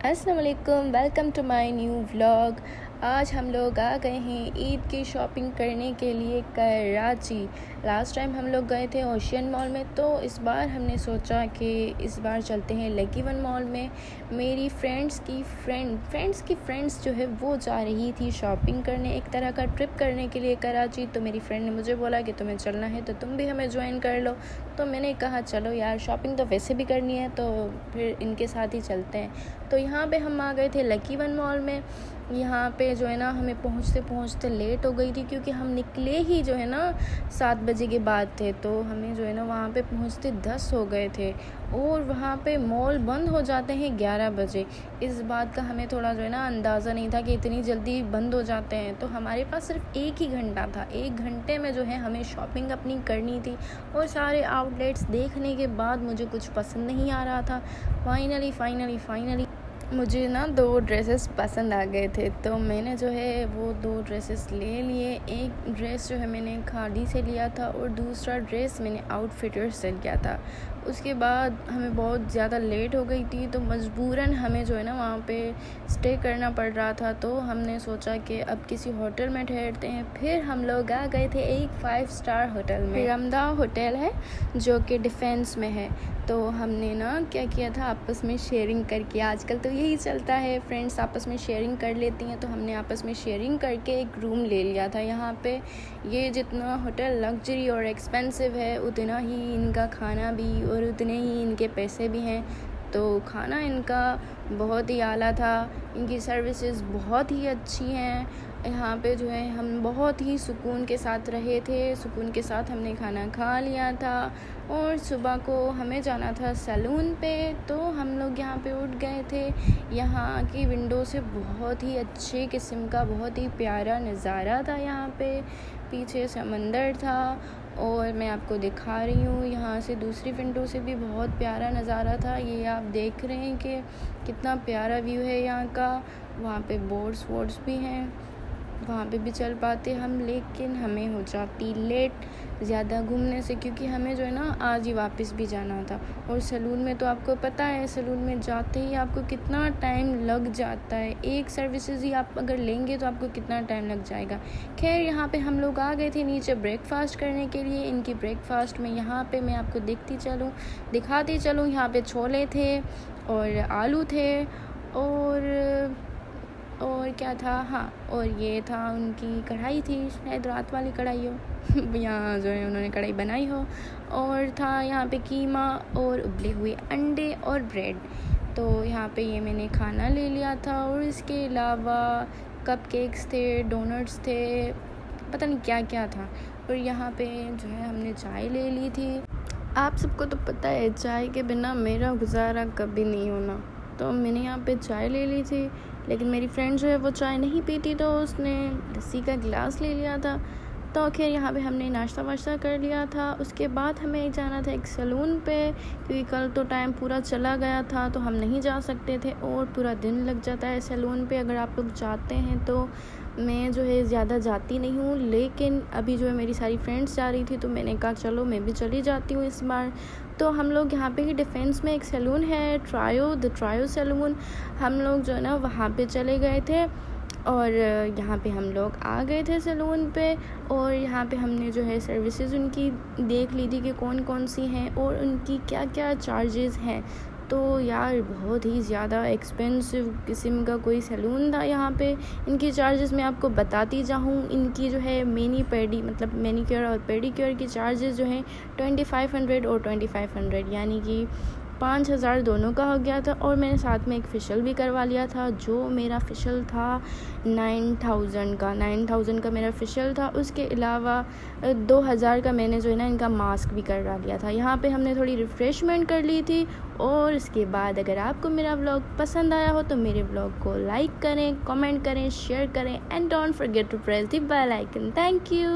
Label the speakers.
Speaker 1: अस्सलाम वालेकुम, welcome to my new vlog. आज हम लोग आ गए हैं ईद की शॉपिंग करने के लिए कराची। लास्ट टाइम हम लोग गए थे ओशियन मॉल में, तो इस बार हमने सोचा कि इस बार चलते हैं लकी वन मॉल में। मेरी फ्रेंड्स की फ्रेंड्स जो है वो जा रही थी शॉपिंग करने, एक तरह का ट्रिप करने के लिए कराची। तो मेरी फ्रेंड ने मुझे बोला कि तुम्हें चलना है तो तुम भी हमें ज्वाइन कर लो। तो मैंने कहा चलो यार, शॉपिंग तो वैसे भी करनी है तो फिर इनके साथ ही चलते हैं। तो यहाँ पे हम आ गए थे लकी वन मॉल में। यहाँ पे जो है ना हमें पहुँचते पहुँचते लेट हो गई थी, क्योंकि हम निकले ही जो है ना 7 बजे के बाद थे। तो हमें जो है ना वहाँ पे पहुँचते 10 हो गए थे, और वहाँ पे मॉल बंद हो जाते हैं 11 बजे। इस बात का हमें थोड़ा जो है ना अंदाज़ा नहीं था कि इतनी जल्दी बंद हो जाते हैं। तो हमारे पास सिर्फ 1 ही घंटा था। 1 घंटे में जो है हमें शॉपिंग अपनी करनी थी, और सारे आउटलेट्स देखने के बाद मुझे कुछ पसंद नहीं आ रहा था। फाइनली मुझे ना 2 ड्रेसेस पसंद आ गए थे, तो मैंने जो है वो 2 ड्रेसेस ले लिए। एक ड्रेस जो है मैंने खादी से लिया था, और दूसरा ड्रेस मैंने आउटफिटर से लिया था। उसके बाद हमें बहुत ज़्यादा लेट हो गई थी, तो मजबूरन हमें जो है ना वहाँ पे स्टे करना पड़ रहा था। तो हमने सोचा कि अब किसी होटल में ठहरते हैं। फिर हम लोग आ गए थे एक 5 स्टार होटल में। रमदा होटल है जो कि डिफेंस में है। तो हमने ना क्या किया था, आपस में शेयरिंग करके, आजकल तो यही चलता है, फ्रेंड्स आपस में शेयरिंग कर लेती हैं। तो हमने आपस में शेयरिंग करके एक रूम ले लिया था। यहाँ पे ये जितना होटल लग्जरी और एक्सपेंसिव है, उतना ही इनका खाना भी और उतने ही इनके पैसे भी हैं। तो खाना इनका बहुत ही आला था, इनकी सर्विसेज बहुत ही अच्छी हैं। यहाँ पे जो है हम बहुत ही सुकून के साथ रहे थे, सुकून के साथ हमने खाना खा लिया था। और सुबह को हमें जाना था सैलून पे, तो हम लोग यहाँ पे उठ गए थे। यहाँ की विंडो से बहुत ही अच्छे किस्म का बहुत ही प्यारा नज़ारा था। यहाँ पे पीछे समंदर था, और मैं आपको दिखा रही हूँ यहाँ से दूसरी विंडो से भी बहुत प्यारा नज़ारा था। ये आप देख रहे हैं कि कितना प्यारा व्यू है यहाँ का। वहाँ पे बोट्स वोट्स भी हैं, वहाँ पे भी चल पाते हम, लेकिन हमें हो जाती लेट ज़्यादा घूमने से, क्योंकि हमें जो है ना आज ही वापस भी जाना था। और सैलून में तो आपको पता है, सैलून में जाते ही आपको कितना टाइम लग जाता है। एक सर्विसेज ही आप अगर लेंगे तो आपको कितना टाइम लग जाएगा। खैर, यहाँ पे हम लोग आ गए थे नीचे ब्रेकफास्ट करने के लिए। इनकी ब्रेकफास्ट में यहाँ पे मैं आपको दिखाती चलूँ। यहाँ पे छोले थे और आलू थे, और क्या था, हाँ, और ये था उनकी कढ़ाई थी, शायद रात वाली कढ़ाई हो यहाँ जो है उन्होंने कढ़ाई बनाई हो। और था यहाँ पे कीमा और उबले हुए अंडे और ब्रेड। तो यहाँ पे ये मैंने खाना ले लिया था, और इसके अलावा कपकेक्स थे, डोनट्स थे, पता नहीं क्या क्या था। और यहाँ पे जो है हमने चाय ले ली थी। आप सबको तो पता है चाय के बिना मेरा गुजारा कभी नहीं होना, तो मैंने यहाँ पे चाय ले ली थी। लेकिन मेरी फ्रेंड जो है वो चाय नहीं पीती, तो उसने लस्सी का गिलास ले लिया था। तो आखिर यहाँ पे हमने नाश्ता वाश्ता कर लिया था। उसके बाद हमें जाना था एक सैलून पे, क्योंकि कल तो टाइम पूरा चला गया था, तो हम नहीं जा सकते थे, और पूरा दिन लग जाता है सैलून पे अगर आप लोग जाते हैं। तो मैं जो है ज़्यादा जाती नहीं हूँ, लेकिन अभी जो है मेरी सारी फ्रेंड्स जा रही थी, तो मैंने कहा चलो मैं भी चली जाती हूँ इस बार। तो हम लोग यहाँ पे ही डिफेंस में एक सैलून है, द ट्रायो सैलून, हम लोग जो है ना वहाँ पे चले गए थे। और यहाँ पे हम लोग आ गए थे सैलून पे, और यहाँ पे हमने जो है सर्विसेज उनकी देख ली थी कि कौन कौन सी हैं और उनकी क्या क्या चार्जेस हैं। तो यार बहुत ही ज़्यादा एक्सपेंसिव किस्म का कोई सैलून था यहाँ पे। इनकी चार्जेस मैं आपको बताती जाऊँ। इनकी जो है मतलब मैनीक्योर और पेडिक्योर की चार्जेस जो हैं 2500 और 2500, यानी कि 5000 दोनों का हो गया था। और मैंने साथ में एक फेशियल भी करवा लिया था, जो मेरा फेशियल था 9000 का मेरा फेशियल था। उसके अलावा 2000 का मैंने जो है ना इनका मास्क भी करवा लिया था। यहाँ पे हमने थोड़ी रिफ़्रेशमेंट कर ली थी। और इसके बाद अगर आपको मेरा व्लॉग पसंद आया हो तो मेरे व्लॉग को लाइक करें, कमेंट करें, शेयर करें, and don't forget to press the bell icon. Thank you.